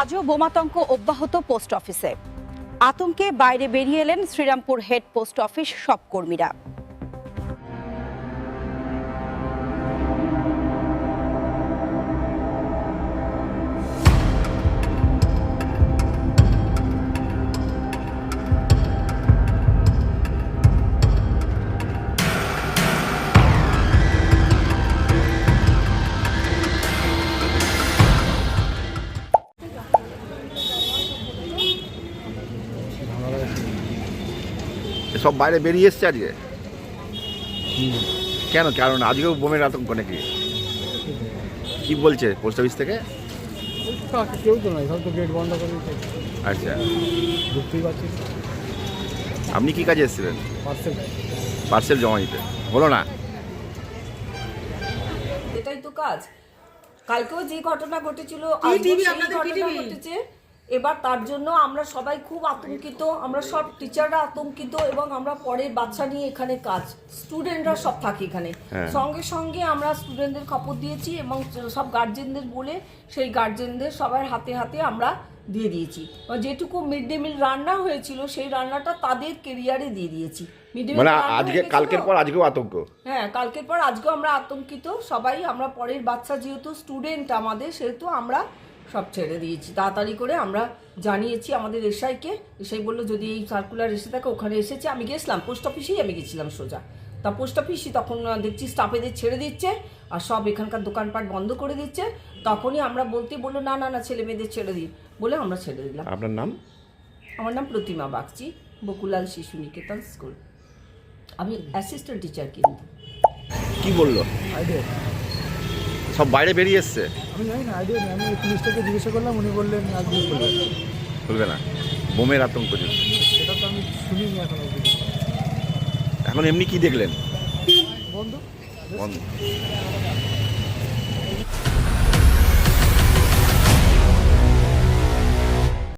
আজও বোমাতঙ্ক অব্যাহত পোস্ট অফিসে। আতঙ্কে বাইরে বেরিয়ে এলেন শ্রীরামপুর হেড পোস্ট অফিস সব কর্মীরা। সব বাইরে বেরিয়ে এসছে আজকে। কেন কারণ আজকেও বোমের আতঙ্ক নাকি? কি বলছে পোস্ট অফিস থেকে? কেউ তো নয়, সব তো গেট বন্ধ করে দিয়েছে। আচ্ছা, ঢুকতেই পারছি না। আপনি কি কাজে এসেছিলেন? পার্সেল পার্সেল জমা দিতে। হলো না? এটাই তো কাজ। কালকেও যে ঘটনা ঘটেছিল আজকেও সেই ঘটনা ঘটেছে। এবার তার জন্য আমরা সবাই খুব আতঙ্কিত, আমরা সব টিচাররা আতঙ্কিত এবং আমরা পরের বাচ্চা নিয়ে এখানে কাজ, স্টুডেন্টরা সব থাকে এখানে। সঙ্গে সঙ্গে আমরা স্টুডেন্টদের খবর দিয়েছি এবং সব গার্জেনদের বলে সেই গার্জেনদের সবার হাতে হাতে আমরা দিয়ে দিয়েছি। যেটুকু মিড ডে মিল রান্না হয়েছিল সেই রান্নাটা তাদের কেরিয়ারে দিয়ে দিয়েছি। মানে আজকে কালকের পর আজকেও আতঙ্ক। হ্যাঁ, কালকের পর আজকেও আমরা আতঙ্কিত সবাই। আমরা পরের বাচ্চা যেহেতু স্টুডেন্ট আমাদের, সেহেতু আমরা সব ছেড়ে দিয়েছি। তাড়াতাড়ি করে আমরা জানিয়েছি আমাদের এসআইকে। এসআই বললো যদি এই সার্কুলার এসে থাকে, ওখানে এসেছে। আমি গেছিলাম পোস্ট অফিসেই, আমি গেছিলাম সোজা। তা পোস্ট অফিসই তখন দেখছি স্টাফেদের ছেড়ে দিচ্ছে আর সব এখানকার দোকানপাট বন্ধ করে দিচ্ছে। তখনই আমরা বললো না না না, ছেলে মেয়েদের ছেড়ে দিন বলে আমরা ছেড়ে দিলাম। আপনার নাম? আমার নাম প্রতিমা বাগচি, বকুলাল শিশু নিকেতন স্কুল। আমি অ্যাসিস্ট্যান্ট টিচার। কিন্তু কি বললো? আইডিয়া সব বাইরে বেরিয়ে এসছে। আমি জানি না, আইডিয়া নেই। আমি পুলিশটাকে জিজ্ঞাসা করলাম, উনি বললেন আজকে খুলবে। খুলবে না, বোমের আতঙ্ক যদি। সেটা তো আমি শুনিনি এখন অবধি। এখন এমনি কি দেখলেন? বন্ধ বন্ধ।